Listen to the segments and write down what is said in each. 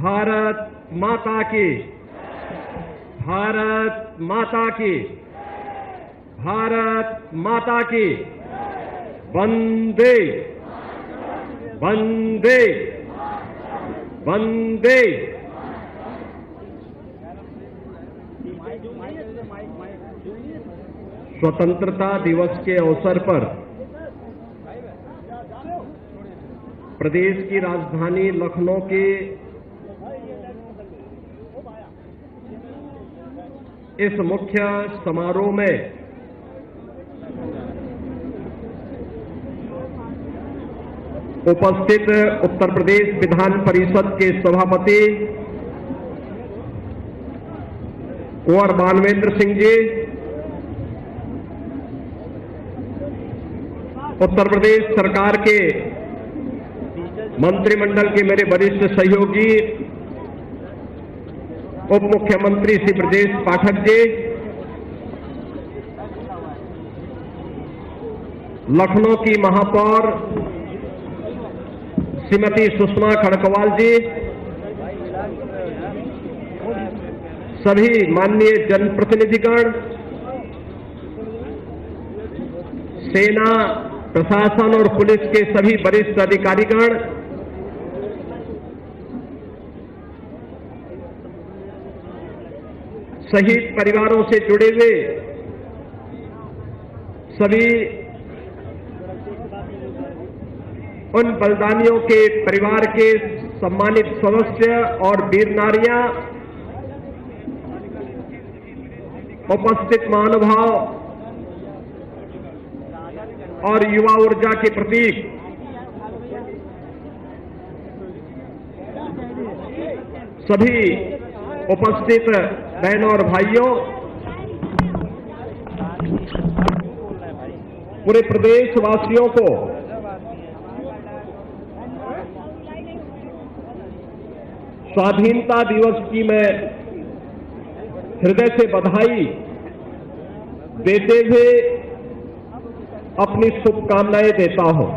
भारत माता की, भारत माता की, भारत माता की। वंदे वंदे वंदे। स्वतंत्रता दिवस के अवसर पर प्रदेश की राजधानी लखनऊ के इस मुख्य समारोह में उपस्थित उत्तर प्रदेश विधान परिषद के सभापति कुंवर मानवेंद्र सिंह जी, उत्तर प्रदेश सरकार के मंत्रिमंडल के मेरे वरिष्ठ सहयोगी उप मुख्यमंत्री श्री ब्रजेश पाठक जी, लखनऊ की महापौर श्रीमती सुषमा खड़कवाल जी, सभी माननीय जनप्रतिनिधिगण, सेना, प्रशासन और पुलिस के सभी वरिष्ठ अधिकारीगण, शहीद परिवारों से जुड़े हुए सभी उन बलिदानियों के परिवार के सम्मानित सदस्य और वीर नारियां, उपस्थित महानुभाव और युवा ऊर्जा के प्रतीक, सभी उपस्थित बहनों और भाइयों, पूरे प्रदेशवासियों को स्वाधीनता दिवस की मैं हृदय से बधाई देते हुए अपनी शुभकामनाएं देता हूं।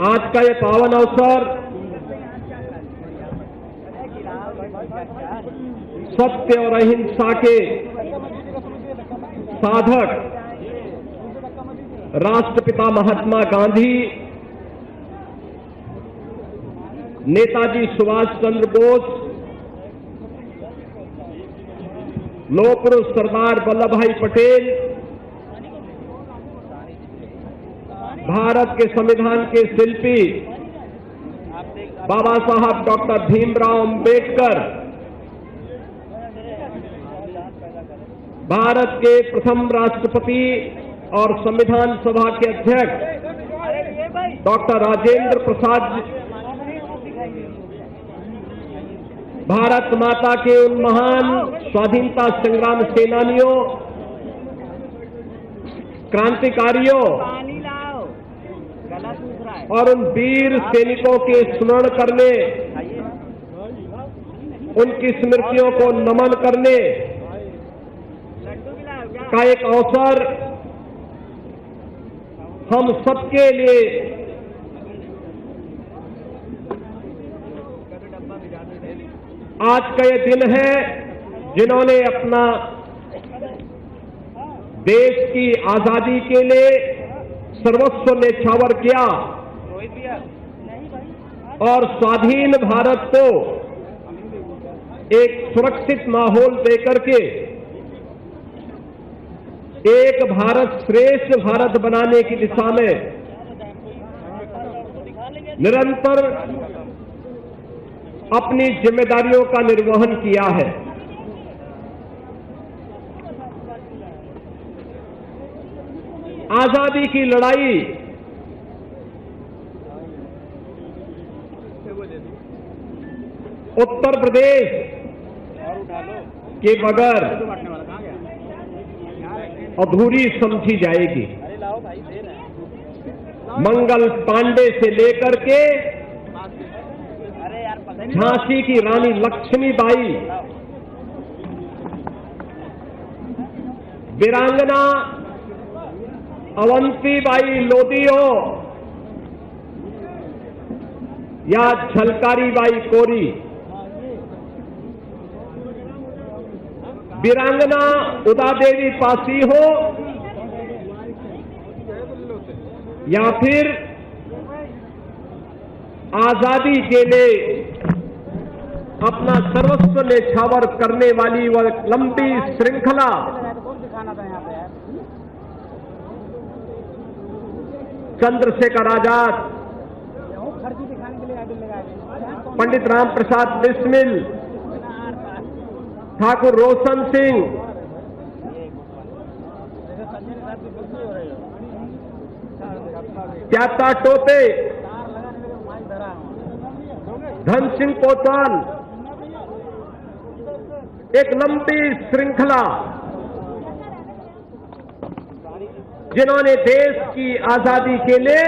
आज का यह पावन अवसर सत्य और अहिंसा के साधक राष्ट्रपिता महात्मा गांधी, नेताजी सुभाष चंद्र बोस, लौह पुरुष सरदार वल्लभ भाई पटेल, भारत के संविधान के शिल्पी बाबा साहब डॉक्टर भीमराव अंबेडकर, भारत के प्रथम राष्ट्रपति और संविधान सभा के अध्यक्ष डॉक्टर राजेंद्र प्रसाद, भारत माता के उन महान स्वाधीनता संग्राम सेनानियों, क्रांतिकारियों और उन वीर सैनिकों के स्मरण करने, उनकी स्मृतियों को नमन करने का एक अवसर हम सबके लिए आज का ये दिन है, जिन्होंने अपना देश की आजादी के लिए सर्वस्व न्यौछावर किया और स्वाधीन भारत को एक सुरक्षित माहौल देकर के एक भारत श्रेष्ठ भारत बनाने की दिशा में निरंतर अपनी जिम्मेदारियों का निर्वहन किया है। आजादी की लड़ाई उत्तर प्रदेश के बगैर अधूरी समझी जाएगी। मंगल पांडे से लेकर के झांसी की रानी लक्ष्मीबाई, वीरांगना अवंतीबाई लोधी हो या झलकारीबाई कोरी, वीरांगना उदादेवी पासी हो या फिर आजादी के लिए अपना सर्वस्व न्यौछावर करने वाली वह लंबी श्रृंखला चंद्रशेखर आजाद, पंडित राम प्रसाद बिस्मिल, ठाकुर रोशन सिंह, त्याता टोपे, धन सिंह कोतवाल, एक लंबी श्रृंखला जिन्होंने देश की आजादी के लिए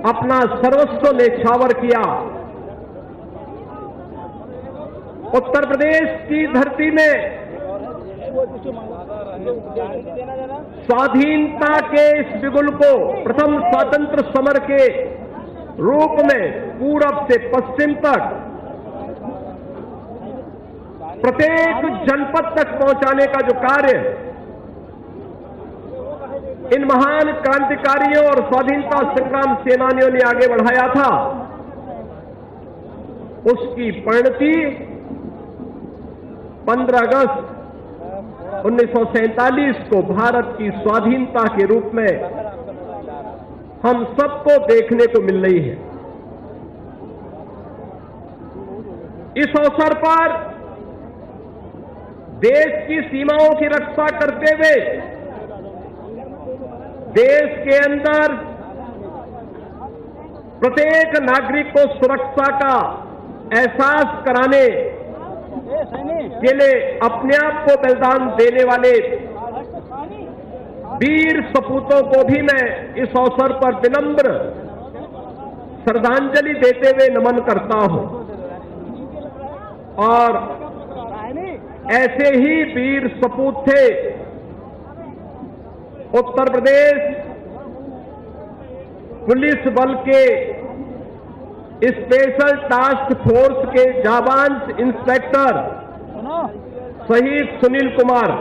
अपना सर्वस्व न्यौछावर किया। उत्तर प्रदेश की धरती में स्वाधीनता के इस बिगुल को प्रथम स्वतंत्र समर के रूप में पूरब से पश्चिम तक प्रत्येक जनपद तक पहुंचाने का जो कार्य इन महान क्रांतिकारियों और स्वाधीनता संग्राम सेनानियों ने आगे बढ़ाया था, उसकी परिणति 15 अगस्त 1947 को भारत की स्वाधीनता के रूप में हम सबको देखने को मिल रही है। इस अवसर पर देश की सीमाओं की रक्षा करते हुए देश के अंदर प्रत्येक नागरिक को सुरक्षा का एहसास कराने के लिए अपने आप को बलिदान देने वाले वीर सपूतों को भी मैं इस अवसर पर विनम्र श्रद्धांजलि देते हुए नमन करता हूं। और ऐसे ही वीर सपूत थे उत्तर प्रदेश पुलिस बल के स्पेशल टास्क फोर्स के जाबांज इंस्पेक्टर शहीद सुनील कुमार,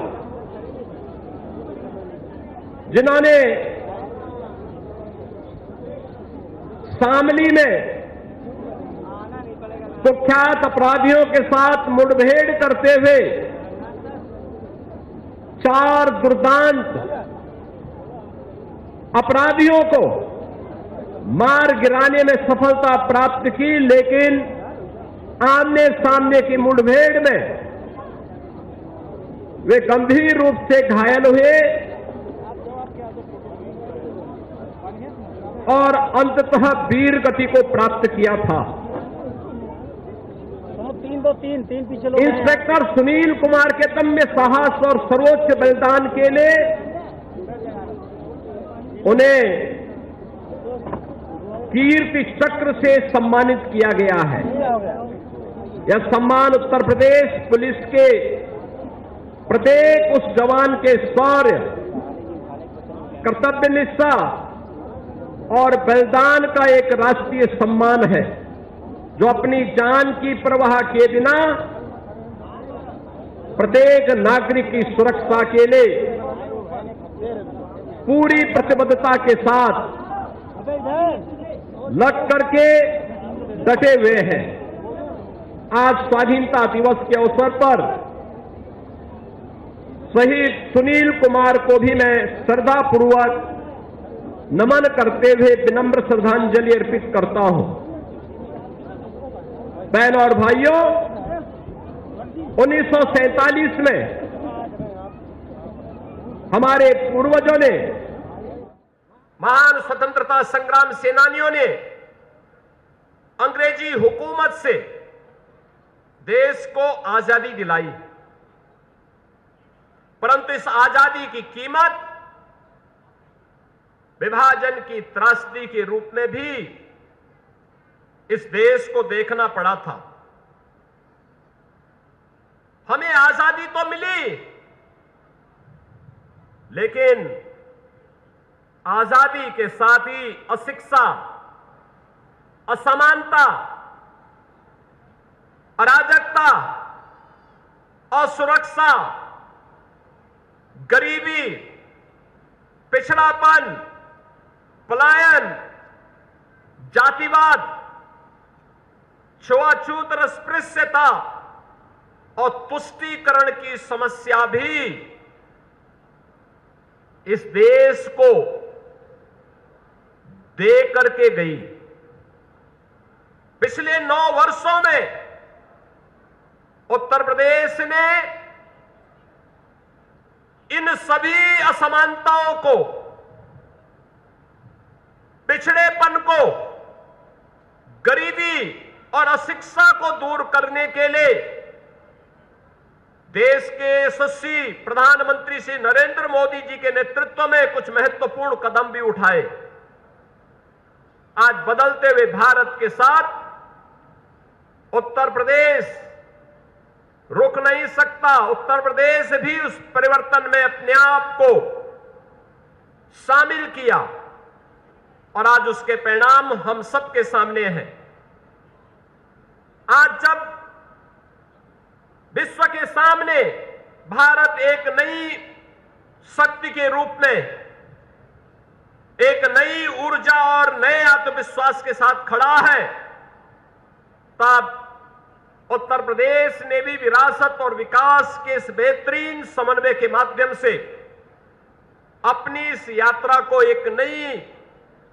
जिन्होंने शामली में कुख्यात अपराधियों के साथ मुठभेड़ करते हुए 4 दुर्दांत अपराधियों को मार गिराने में सफलता प्राप्त की, लेकिन आमने सामने की मुठभेड़ में वे गंभीर रूप से घायल हुए और अंततः वीर गति को प्राप्त किया था। तीन पीछे लोग इंस्पेक्टर सुनील कुमार के दम्य साहस और सर्वोच्च बलिदान के लिए उन्हें कीर्ति चक्र से सम्मानित किया गया है। यह सम्मान उत्तर प्रदेश पुलिस के प्रत्येक उस जवान के शौर्य, कर्तव्य निष्ठा और बलिदान का एक राष्ट्रीय सम्मान है, जो अपनी जान की परवाह किए बिना प्रत्येक नागरिक की सुरक्षा के लिए पूरी प्रतिबद्धता के साथ लग करके डटे हुए हैं। आज स्वाधीनता दिवस के अवसर पर शहीद सुनील कुमार को भी मैं श्रद्धापूर्वक नमन करते हुए विनम्र श्रद्धांजलि अर्पित करता हूं। बहनों और भाइयों, 1947 में हमारे पूर्वजों ने, महान स्वतंत्रता संग्राम सेनानियों ने अंग्रेजी हुकूमत से देश को आजादी दिलाई, परंतु इस आजादी की कीमत विभाजन की त्रासदी के रूप में भी इस देश को देखना पड़ा था। हमें आजादी तो मिली, लेकिन आजादी के साथ ही अशिक्षा, असमानता, अराजकता, असुरक्षा, गरीबी, पिछड़ापन, पलायन, जातिवाद, छुआछूत और अस्पृश्यता और तुष्टीकरण की समस्या भी इस देश को दे करके गई। पिछले 9 वर्षों में उत्तर प्रदेश ने इन सभी असमानताओं को, पिछड़ेपन को, गरीबी और अशिक्षा को दूर करने के लिए देश के यशस्वी प्रधानमंत्री श्री नरेंद्र मोदी जी के नेतृत्व में कुछ महत्वपूर्ण कदम भी उठाए। आज बदलते हुए भारत के साथ उत्तर प्रदेश रुक नहीं सकता। उत्तर प्रदेश भी उस परिवर्तन में अपने आप को शामिल किया और आज उसके परिणाम हम सबके सामने हैं। आज जब विश्व के सामने भारत एक नई शक्ति के रूप में, एक नई ऊर्जा और नए आत्मविश्वास के साथ खड़ा है, तब उत्तर प्रदेश ने भी विरासत और विकास के इस बेहतरीन समन्वय के माध्यम से अपनी इस यात्रा को एक नई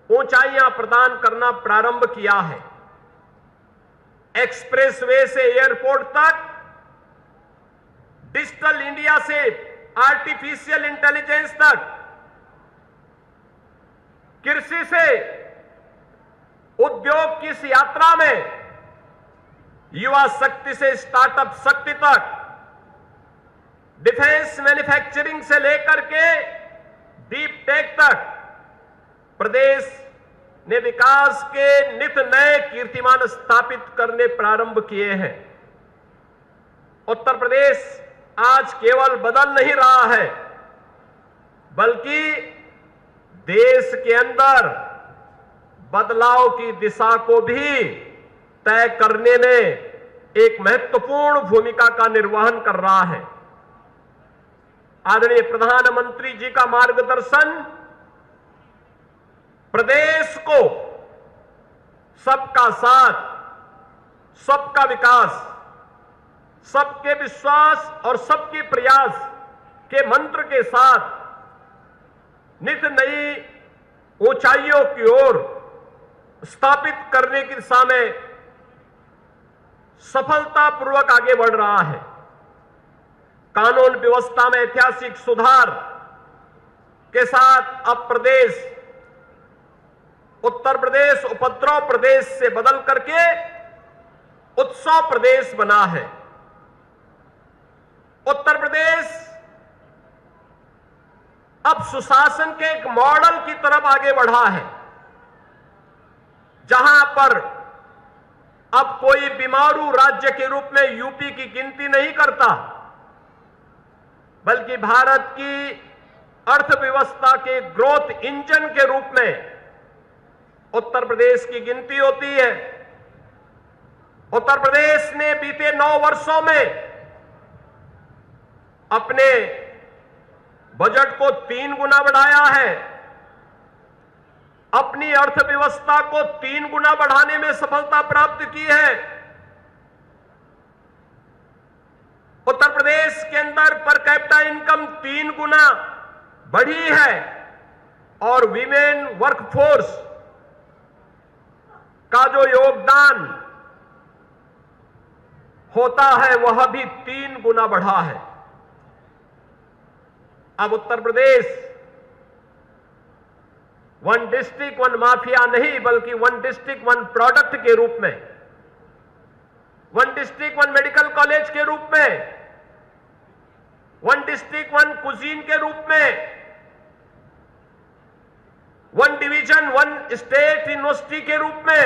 ऊंचाइयां प्रदान करना प्रारंभ किया है। एक्सप्रेसवे से एयरपोर्ट तक, डिजिटल इंडिया से आर्टिफिशियल इंटेलिजेंस तक, कृषि से उद्योग की इस यात्रा में, युवा शक्ति से स्टार्टअप शक्ति तक, डिफेंस मैन्युफैक्चरिंग से लेकर के डीप टेक तक प्रदेश ने विकास के नित नए कीर्तिमान स्थापित करने प्रारंभ किए हैं। उत्तर प्रदेश आज केवल बदल नहीं रहा है, बल्कि देश के अंदर बदलाव की दिशा को भी तय करने में एक महत्वपूर्ण भूमिका का निर्वहन कर रहा है। आदरणीय प्रधानमंत्री जी का मार्गदर्शन प्रदेश को सबका साथ, सबका विकास, सबके विश्वास और सबके प्रयास के मंत्र के साथ नित नई ऊंचाइयों की ओर स्थापित करने की दिशा में सफलतापूर्वक आगे बढ़ रहा है। कानून व्यवस्था में ऐतिहासिक सुधार के साथ अब प्रदेश, उत्तर प्रदेश उपद्रव प्रदेश से बदल करके उत्सव प्रदेश बना है। उत्तर प्रदेश अब सुशासन के एक मॉडल की तरफ आगे बढ़ा है, जहां पर अब कोई बीमारू राज्य के रूप में यूपी की गिनती नहीं करता, बल्कि भारत की अर्थव्यवस्था के ग्रोथ इंजन के रूप में उत्तर प्रदेश की गिनती होती है। उत्तर प्रदेश ने बीते 9 वर्षों में अपने बजट को 3 गुना बढ़ाया है, अपनी अर्थव्यवस्था को 3 गुना बढ़ाने में सफलता प्राप्त की है। उत्तर प्रदेश के अंदर पर कैपिटा इनकम 3 गुना बढ़ी है और विमेन वर्कफोर्स का जो योगदान होता है वह भी 3 गुना बढ़ा है। अब Uttar Pradesh one district one mafia नहीं, बल्कि वन डिस्ट्रिक्ट वन प्रोडक्ट के रूप में, one district one medical college के रूप में, वन डिस्ट्रिक्ट वन कुजीन के रूप में, one division one state university के रूप में,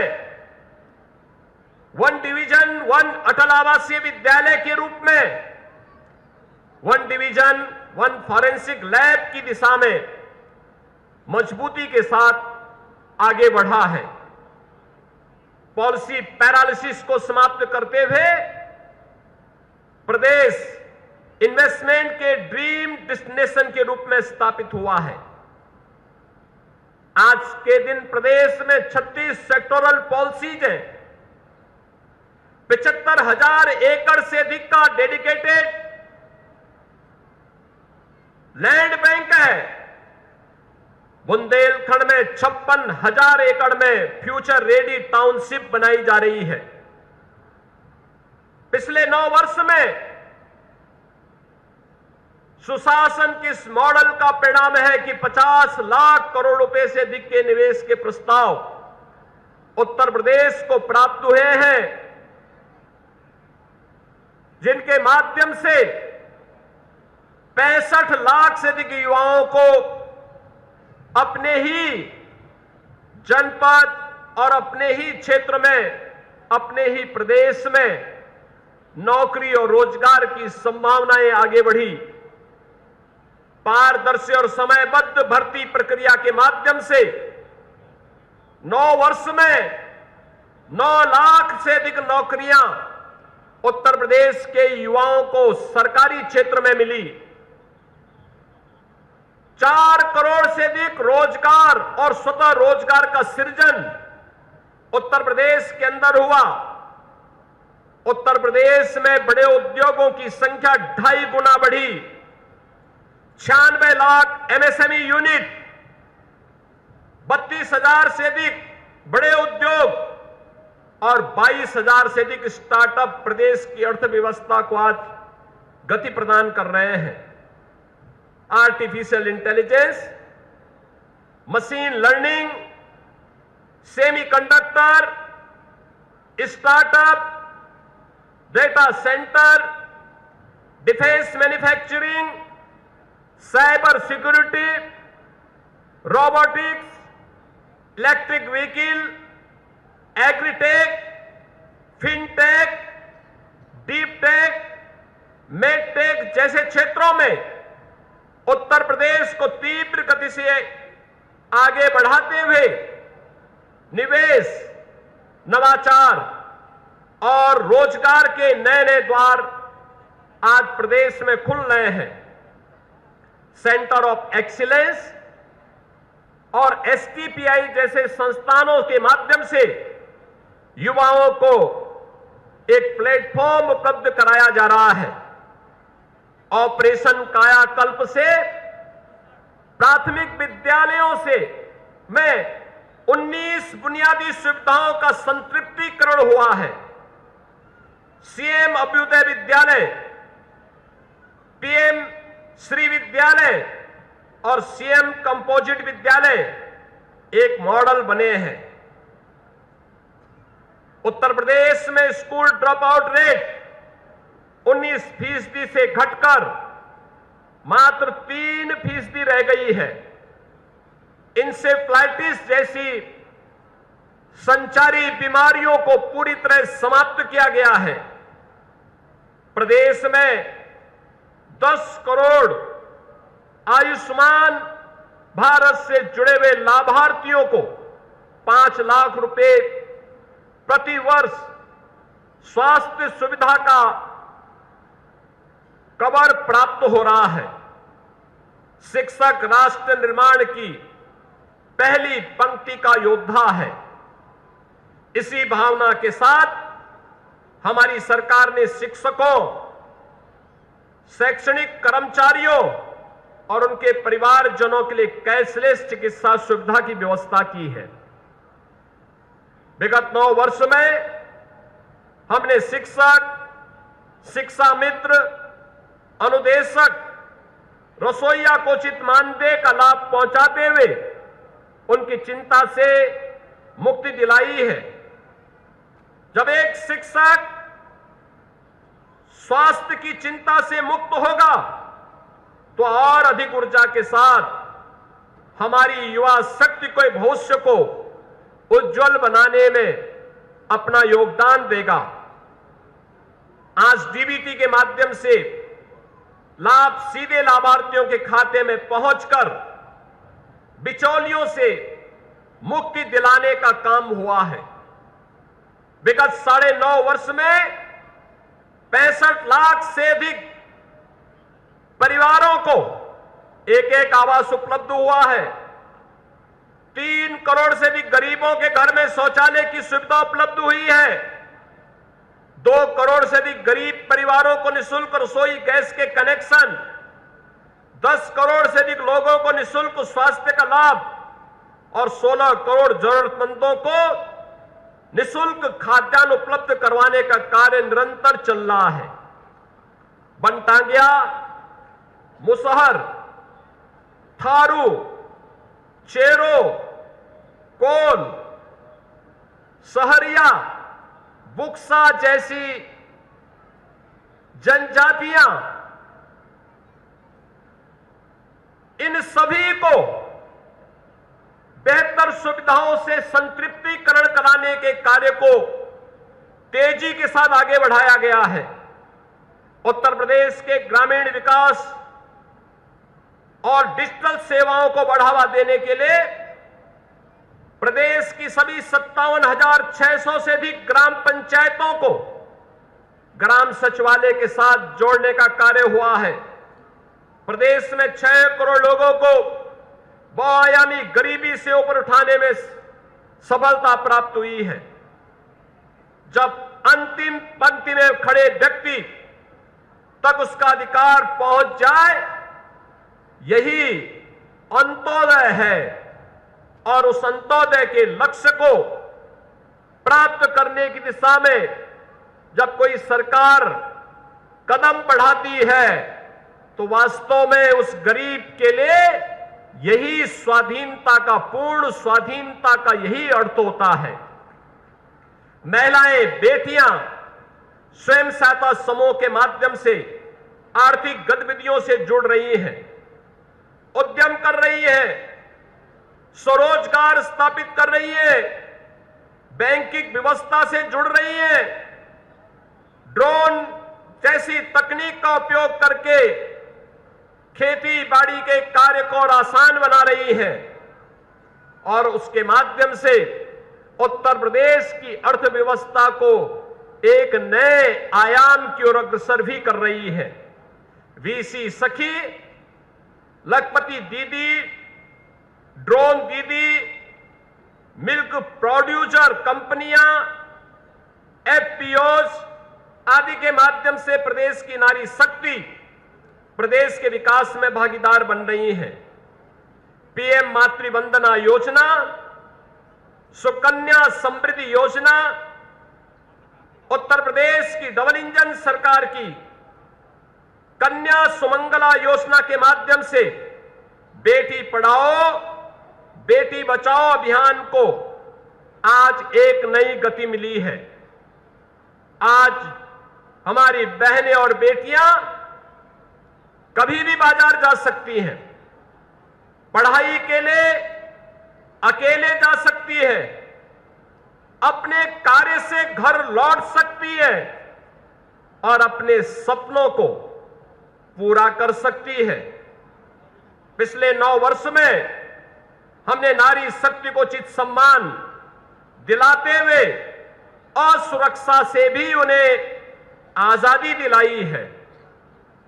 वन डिवीजन वन अटल आवासीय विद्यालय के रूप में, one division one forensic lab की दिशा में मजबूती के साथ आगे बढ़ा है। पॉलिसी पैरालिसिस को समाप्त करते हुए प्रदेश इन्वेस्टमेंट के ड्रीम डेस्टिनेशन के रूप में स्थापित हुआ है। आज के दिन प्रदेश में 36 सेक्टोरल पॉलिसीज हैं। 75,000 एकड़ से अधिक का डेडिकेटेड लैंड बैंक है। बुंदेलखंड में 56,000 एकड़ में फ्यूचर रेडी टाउनशिप बनाई जा रही है। पिछले 9 वर्ष में सुशासन के इस मॉडल का परिणाम है कि 50 लाख करोड़ रुपए से अधिक के निवेश के प्रस्ताव उत्तर प्रदेश को प्राप्त हुए हैं, जिनके माध्यम से 65 लाख से अधिक युवाओं को अपने ही जनपद और अपने ही क्षेत्र में, अपने ही प्रदेश में नौकरी और रोजगार की संभावनाएं आगे बढ़ी। पारदर्शी और समयबद्ध भर्ती प्रक्रिया के माध्यम से 9 वर्ष में 9 लाख से अधिक नौकरियां उत्तर प्रदेश के युवाओं को सरकारी क्षेत्र में मिली। 4 करोड़ से अधिक रोजगार और स्वतः रोजगार का सृजन उत्तर प्रदेश के अंदर हुआ। उत्तर प्रदेश में बड़े उद्योगों की संख्या 2.5 गुना बढ़ी। 96 लाख एमएसएमई यूनिट, 32,000 से अधिक बड़े उद्योग और 22,000 से अधिक स्टार्टअप प्रदेश की अर्थव्यवस्था को आज गति प्रदान कर रहे हैं। Artificial intelligence, machine learning, semiconductor, startup, data centre, defence manufacturing, cyber security, robotics, electric vehicle, agritech, fintech, deep tech, medtech जैसे क्षेत्रों में उत्तर प्रदेश को तीव्र गति से आगे बढ़ाते हुए निवेश, नवाचार और रोजगार के नए नए द्वार आज प्रदेश में खुल रहे हैं। सेंटर ऑफ एक्सीलेंस और एसटीपीआई जैसे संस्थानों के माध्यम से युवाओं को एक प्लेटफॉर्म उपलब्ध कराया जा रहा है। ऑपरेशन कायाकल्प से प्राथमिक विद्यालयों से में 19 बुनियादी सुविधाओं का संतृप्तिकरण हुआ है। सीएम अभ्युदय विद्यालय, पीएम श्री विद्यालय और सीएम कंपोजिट विद्यालय एक मॉडल बने हैं। उत्तर प्रदेश में स्कूल ड्रॉप आउट रेट 19% से घटकर मात्र 3% रह गई है। इंसेफ्लाइटिस जैसी संचारी बीमारियों को पूरी तरह समाप्त किया गया है। प्रदेश में 10 करोड़ आयुष्मान भारत से जुड़े हुए लाभार्थियों को 5 लाख रुपए प्रति वर्ष स्वास्थ्य सुविधा का कवर प्राप्त हो रहा है। शिक्षक राष्ट्र निर्माण की पहली पंक्ति का योद्धा है। इसी भावना के साथ हमारी सरकार ने शिक्षकों, शैक्षणिक कर्मचारियों और उनके परिवारजनों के लिए कैशलेस चिकित्सा सुविधा की व्यवस्था की है। विगत 9 वर्ष में हमने शिक्षक, शिक्षा मित्र, अनुदेशक, रसोइया को उचित मानदेय का लाभ पहुंचाते हुए उनकी चिंता से मुक्ति दिलाई है। जब एक शिक्षक स्वास्थ्य की चिंता से मुक्त होगा तो और अधिक ऊर्जा के साथ हमारी युवा शक्ति को, भविष्य को उज्जवल बनाने में अपना योगदान देगा। आज डीबीटी के माध्यम से लाभ सीधे लाभार्थियों के खाते में पहुंचकर बिचौलियों से मुक्ति दिलाने का काम हुआ है। विगत 9.5 वर्ष में 65 लाख से अधिक परिवारों को एक आवास उपलब्ध हुआ है। 3 करोड़ से अधिक गरीबों के घर में शौचालय की सुविधा उपलब्ध हुई है। 2 करोड़ से अधिक गरीब परिवारों को निःशुल्क रसोई गैस के कनेक्शन, 10 करोड़ से अधिक लोगों को निःशुल्क स्वास्थ्य का लाभ और 16 करोड़ जरूरतमंदों को निःशुल्क खाद्यान्न उपलब्ध करवाने का कार्य निरंतर चल रहा है। बनटांगिया, मुसहर, थारू, चेरो, कोल, सहरिया, बुक्सा जैसी जनजातियां, इन सभी को बेहतर सुविधाओं से संतृप्तिकरण कराने के कार्य को तेजी के साथ आगे बढ़ाया गया है। उत्तर प्रदेश के ग्रामीण विकास और डिजिटल सेवाओं को बढ़ावा देने के लिए प्रदेश की सभी 57,600 से अधिक ग्राम पंचायतों को ग्राम सचिवालय के साथ जोड़ने का कार्य हुआ है। प्रदेश में 6 करोड़ लोगों को बहुआयामी गरीबी से ऊपर उठाने में सफलता प्राप्त हुई है। जब अंतिम पंक्ति में खड़े व्यक्ति तक उसका अधिकार पहुंच जाए, यही अंत्योदय है और उस अंत्योदय के लक्ष्य को प्राप्त करने की दिशा में जब कोई सरकार कदम बढ़ाती है तो वास्तव में उस गरीब के लिए यही स्वाधीनता का, पूर्ण स्वाधीनता का यही अर्थ होता है। महिलाएं, बेटियां स्वयं सहायता समूह के माध्यम से आर्थिक गतिविधियों से जुड़ रही हैं, उद्यम कर रही है, स्वरोजगार स्थापित कर रही है, बैंकिंग व्यवस्था से जुड़ रही है, ड्रोन जैसी तकनीक का उपयोग करके खेती बाड़ी के कार्य को और आसान बना रही है और उसके माध्यम से उत्तर प्रदेश की अर्थव्यवस्था को एक नए आयाम की ओर अग्रसर भी कर रही है। वीसी सखी, लखपति दीदी, ड्रोन दीदी, मिल्क प्रोड्यूसर कंपनियां, एफपीओज आदि के माध्यम से प्रदेश की नारी शक्ति प्रदेश के विकास में भागीदार बन रही है। पीएम मातृवंदना योजना, सुकन्या समृद्धि योजना, उत्तर प्रदेश की डबल इंजन सरकार की कन्या सुमंगला योजना के माध्यम से बेटी पढ़ाओ बेटी बचाओ अभियान को आज एक नई गति मिली है। आज हमारी बहनें और बेटियां कभी भी बाजार जा सकती हैं, पढ़ाई के लिए अकेले जा सकती है, अपने कार्य से घर लौट सकती है और अपने सपनों को पूरा कर सकती है। पिछले 9 वर्ष में हमने नारी शक्ति को उचित सम्मान दिलाते हुए असुरक्षा से भी उन्हें आजादी दिलाई है।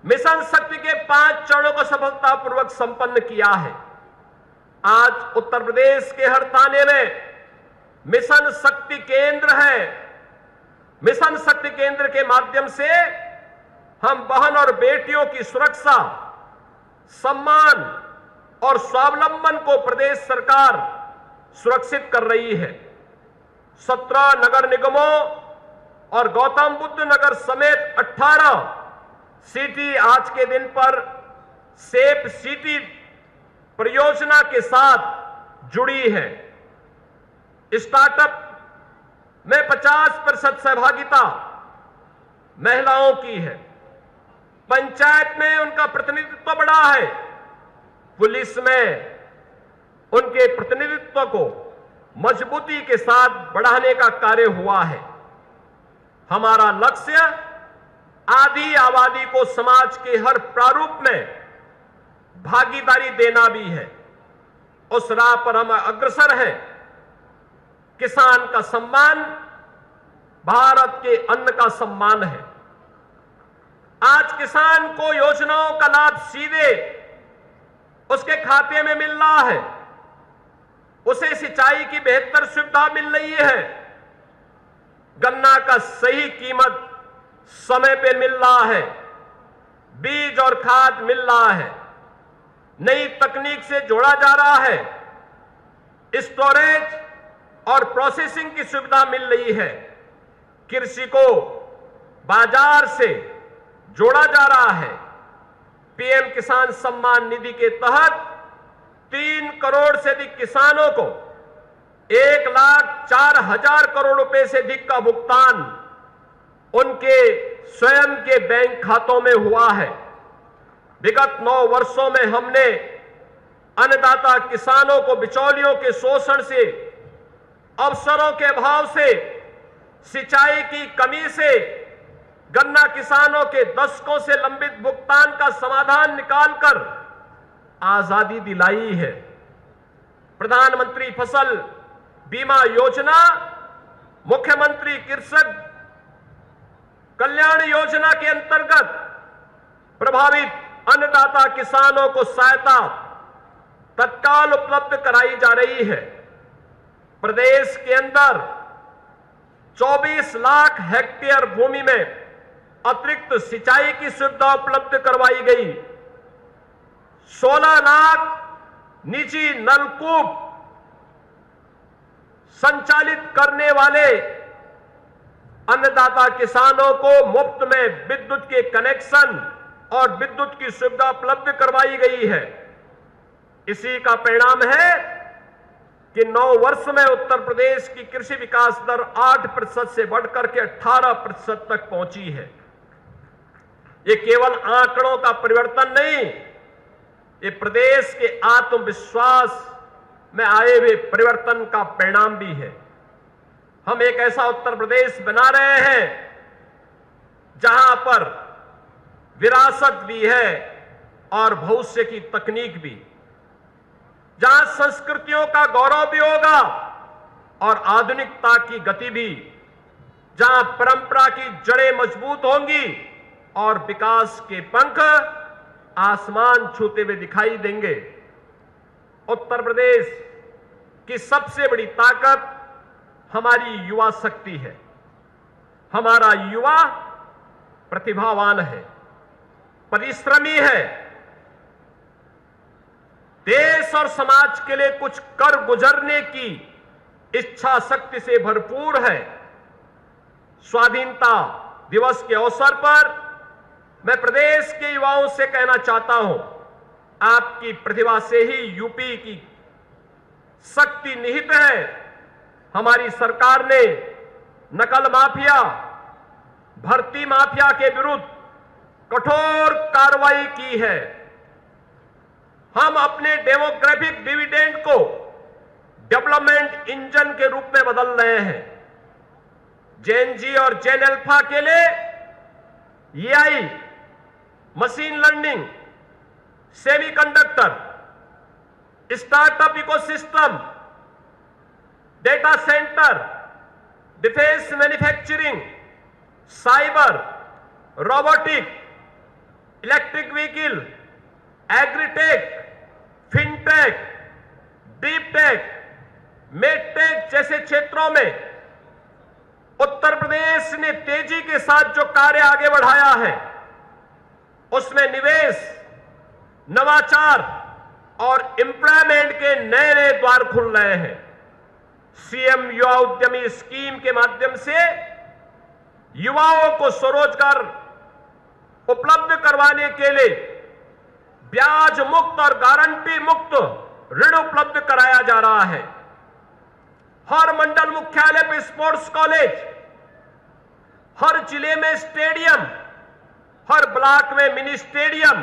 मिशन शक्ति के 5 चरणों को सफलतापूर्वक संपन्न किया है। आज उत्तर प्रदेश के हर थाने में मिशन शक्ति केंद्र है। मिशन शक्ति केंद्र के माध्यम से हम बहन और बेटियों की सुरक्षा, सम्मान और स्वावलंबन को प्रदेश सरकार सुरक्षित कर रही है। 17 नगर निगमों और गौतम बुद्ध नगर समेत 18 सिटी आज के दिन पर सेफ सिटी परियोजना के साथ जुड़ी है। स्टार्टअप में 50% सहभागिता महिलाओं की है। पंचायत में उनका प्रतिनिधित्व बढ़ा है। पुलिस में उनके प्रतिनिधित्व को मजबूती के साथ बढ़ाने का कार्य हुआ है। हमारा लक्ष्य आधी आबादी को समाज के हर प्रारूप में भागीदारी देना भी है। उस राह पर हम अग्रसर हैं। किसान का सम्मान भारत के अन्न का सम्मान है। आज किसान को योजनाओं का लाभ सीधे उसके खाते में मिल रहा है। उसे सिंचाई की बेहतर सुविधा मिल रही है। गन्ना का सही कीमत समय पे मिल रहा है। बीज और खाद मिल रहा है। नई तकनीक से जोड़ा जा रहा है। स्टोरेज और प्रोसेसिंग की सुविधा मिल रही है। कृषि को बाजार से जोड़ा जा रहा है। पीएम किसान सम्मान निधि के तहत 3 करोड़ से अधिक किसानों को 1,04,000 करोड़ रुपए से अधिक का भुगतान उनके स्वयं के बैंक खातों में हुआ है। विगत 9 वर्षों में हमने अन्नदाता किसानों को बिचौलियों के शोषण से, अवसरों के अभाव से, सिंचाई की कमी से, गन्ना किसानों के दशकों से लंबित भुगतान का समाधान निकालकर आजादी दिलाई है। प्रधानमंत्री फसल बीमा योजना, मुख्यमंत्री कृषक कल्याण योजना के अंतर्गत प्रभावित अन्नदाता किसानों को सहायता तत्काल उपलब्ध कराई जा रही है। प्रदेश के अंदर 24 लाख हेक्टेयर भूमि में अतिरिक्त सिंचाई की सुविधा उपलब्ध करवाई गई। 16 लाख निजी नलकूप संचालित करने वाले अन्नदाता किसानों को मुफ्त में विद्युत के कनेक्शन और विद्युत की सुविधा उपलब्ध करवाई गई है। इसी का परिणाम है कि 9 वर्ष में उत्तर प्रदेश की कृषि विकास दर 8% से बढ़कर के 18% तक पहुंची है। ये केवल आंकड़ों का परिवर्तन नहीं, ये प्रदेश के आत्मविश्वास में आए हुए परिवर्तन का परिणाम भी है। हम एक ऐसा उत्तर प्रदेश बना रहे हैं जहां पर विरासत भी है और भविष्य की तकनीक भी, जहां संस्कृतियों का गौरव भी होगा और आधुनिकता की गति भी, जहां परंपरा की जड़ें मजबूत होंगी और विकास के पंख आसमान छूते हुए दिखाई देंगे। उत्तर प्रदेश की सबसे बड़ी ताकत हमारी युवा शक्ति है। हमारा युवा प्रतिभावान है, परिश्रमी है, देश और समाज के लिए कुछ कर गुजरने की इच्छा शक्ति से भरपूर है। स्वाधीनता दिवस के अवसर पर मैं प्रदेश के युवाओं से कहना चाहता हूं, आपकी प्रतिभा से ही यूपी की शक्ति निहित है। हमारी सरकार ने नकल माफिया, भर्ती माफिया के विरुद्ध कठोर कार्रवाई की है। हम अपने डेमोग्राफिक डिविडेंड को डेवलपमेंट इंजन के रूप में बदल रहे हैं। जेन जी और जेन अल्फा के लिए AI, machine learning, semiconductor, startup ecosystem, data centre, defence manufacturing, cyber, robotic, electric vehicle, agritech, fintech, deep tech, medtech जैसे क्षेत्रों में उत्तर प्रदेश ने तेजी के साथ जो कार्य आगे बढ़ाया है, उसमें निवेश, नवाचार और एम्प्लॉयमेंट के नए नए द्वार खुल रहे हैं। सीएम युवा उद्यमी स्कीम के माध्यम से युवाओं को स्वरोजगार उपलब्ध करवाने के लिए ब्याज मुक्त और गारंटी मुक्त ऋण उपलब्ध कराया जा रहा है। हर मंडल मुख्यालय पे स्पोर्ट्स कॉलेज, हर जिले में स्टेडियम, हर ब्लॉक में मिनी स्टेडियम,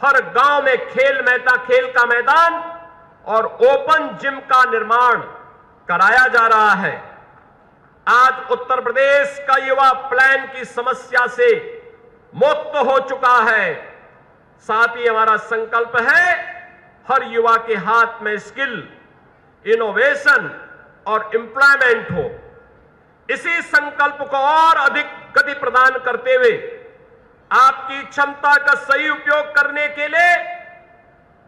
हर गांव में खेल का मैदान और ओपन जिम का निर्माण कराया जा रहा है। आज उत्तर प्रदेश का युवा प्लान की समस्या से मुक्त हो चुका है। साथ ही हमारा संकल्प है हर युवा के हाथ में स्किल, इनोवेशन और एम्प्लॉयमेंट हो। इसी संकल्प को और अधिक गति प्रदान करते हुए आपकी क्षमता का सही उपयोग करने के लिए,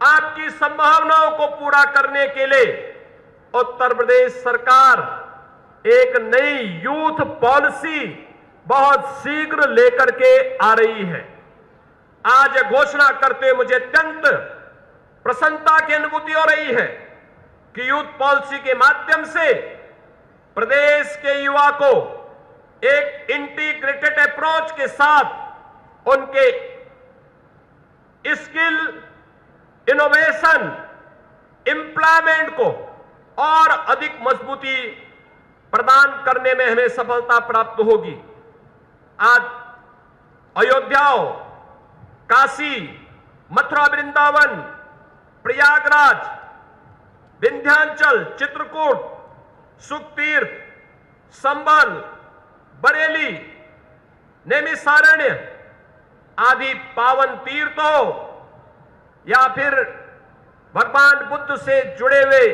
आपकी संभावनाओं को पूरा करने के लिए उत्तर प्रदेश सरकार एक नई यूथ पॉलिसी बहुत शीघ्र लेकर के आ रही है। आज यह घोषणा करते हुए मुझे अत्यंत प्रसन्नता की अनुभूति हो रही है कि यूथ पॉलिसी के माध्यम से प्रदेश के युवा को एक इंटीग्रेटेड अप्रोच के साथ उनके स्किल, इनोवेशन, एम्प्लॉयमेंट को और अधिक मजबूती प्रदान करने में हमें सफलता प्राप्त होगी। आज अयोध्या, काशी, मथुरा, वृंदावन, प्रयागराज, विंध्याचल, चित्रकूट, सुखतीर्थ, संबल, बरेली, नैमिषारण्य आदि पावन तीर्थ हो या फिर भगवान बुद्ध से जुड़े हुए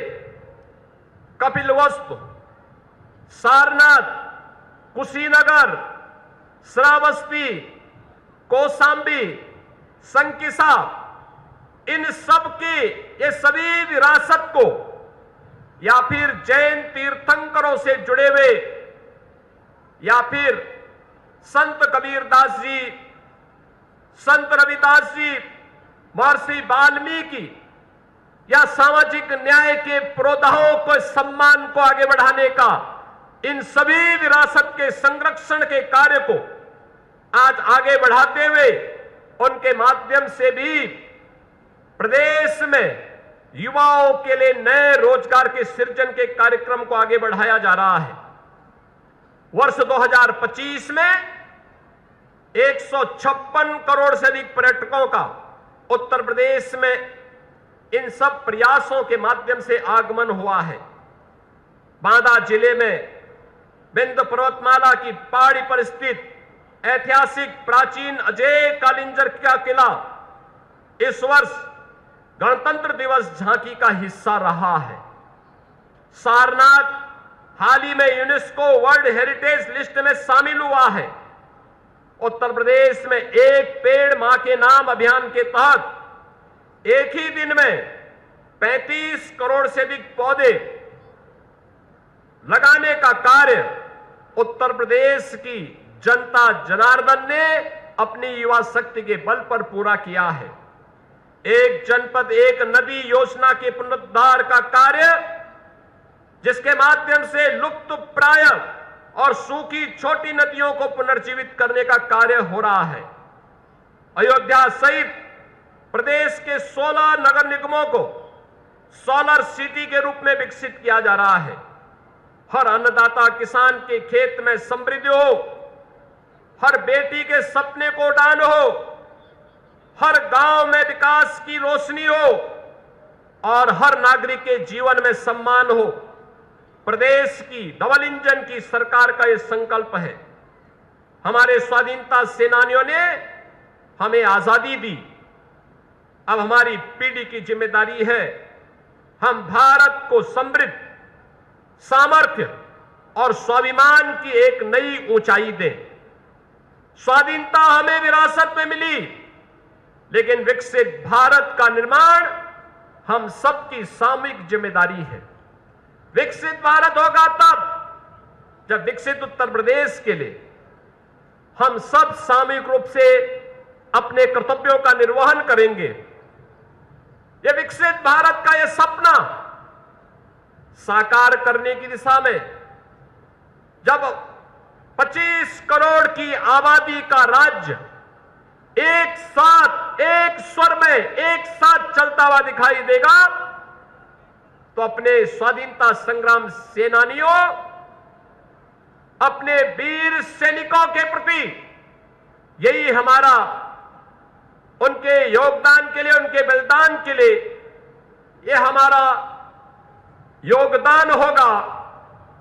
कपिलवस्तु, सारनाथ, कुशीनगर, श्रावस्ती, कौशांबी, संकिसा, इन सब की ये सभी विरासत को या फिर जैन तीर्थंकरों से जुड़े हुए या फिर संत कबीरदास जी, संत रविदास जी, महर्षि वाल्मीकि या सामाजिक न्याय के पुरोधाओं को सम्मान को आगे बढ़ाने का, इन सभी विरासत के संरक्षण के कार्य को आज आगे बढ़ाते हुए उनके माध्यम से भी प्रदेश में युवाओं के लिए नए रोजगार के सृजन के कार्यक्रम को आगे बढ़ाया जा रहा है। वर्ष 2025 में 156 करोड़ से अधिक पर्यटकों का उत्तर प्रदेश में इन सब प्रयासों के माध्यम से आगमन हुआ है। बांदा जिले में विंध्य पर्वतमाला की पहाड़ी पर स्थित ऐतिहासिक प्राचीन अजय कालिंजर का किला इस वर्ष गणतंत्र दिवस झांकी का हिस्सा रहा है। सारनाथ हाल ही में यूनेस्को वर्ल्ड हेरिटेज लिस्ट में शामिल हुआ है। उत्तर प्रदेश में एक पेड़ मां के नाम अभियान के तहत एक ही दिन में 35 करोड़ से अधिक पौधे लगाने का कार्य उत्तर प्रदेश की जनता जनार्दन ने अपनी युवा शक्ति के बल पर पूरा किया है। एक जनपद एक नदी योजना के पुनरुद्धार का कार्य, जिसके माध्यम से लुप्त प्राय और सूखी छोटी नदियों को पुनर्जीवित करने का कार्य हो रहा है। अयोध्या सहित प्रदेश के 16 नगर निगमों को सोलर सिटी के रूप में विकसित किया जा रहा है। हर अन्नदाता किसान के खेत में समृद्धि हो, हर बेटी के सपने को उड़ान हो, हर गांव में विकास की रोशनी हो और हर नागरिक के जीवन में सम्मान हो। प्रदेश की डबल इंजन की सरकार का यह संकल्प है। हमारे स्वाधीनता सेनानियों ने हमें आजादी दी। अब हमारी पीढ़ी की जिम्मेदारी है हम भारत को समृद्ध, सामर्थ्य और स्वाभिमान की एक नई ऊंचाई दें। स्वाधीनता हमें विरासत में मिली, लेकिन विकसित भारत का निर्माण हम सबकी सामूहिक जिम्मेदारी है। विकसित भारत होगा तब जब विकसित उत्तर प्रदेश के लिए हम सब सामूहिक रूप से अपने कर्तव्यों का निर्वहन करेंगे। यह विकसित भारत का यह सपना साकार करने की दिशा में जब 25 करोड़ की आबादी का राज्य एक साथ, एक स्वर में, एक साथ चलता हुआ दिखाई देगा, तो अपने स्वाधीनता संग्राम सेनानियों, अपने वीर सैनिकों के प्रति यही हमारा उनके योगदान के लिए, उनके बलिदान के लिए यह हमारा योगदान होगा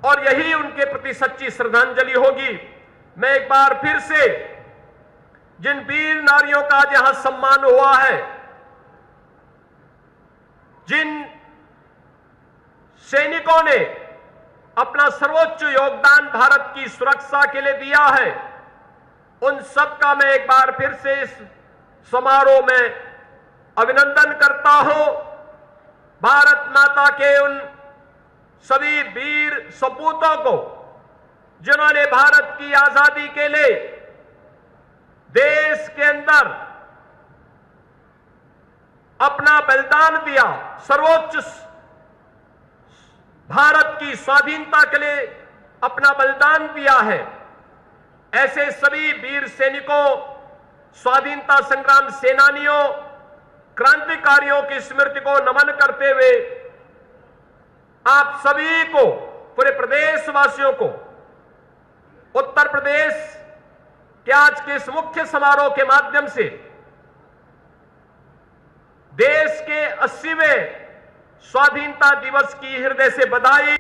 और यही उनके प्रति सच्ची श्रद्धांजलि होगी। मैं एक बार फिर से जिन वीर नारियों का आज यहां सम्मान हुआ है, जिन सैनिकों ने अपना सर्वोच्च योगदान भारत की सुरक्षा के लिए दिया है, उन सब का मैं एक बार फिर से इस समारोह में अभिनंदन करता हूं। भारत माता के उन सभी वीर सपूतों को जिन्होंने भारत की आजादी के लिए देश के अंदर अपना बलिदान दिया, सर्वोच्च भारत की स्वाधीनता के लिए अपना बलिदान दिया है, ऐसे सभी वीर सैनिकों, स्वाधीनता संग्राम सेनानियों, क्रांतिकारियों की स्मृति को नमन करते हुए आप सभी को, पूरे प्रदेशवासियों को, उत्तर प्रदेश के आज के इस मुख्य समारोह के माध्यम से देश के 80वें स्वाधीनता दिवस की हृदय से बधाई।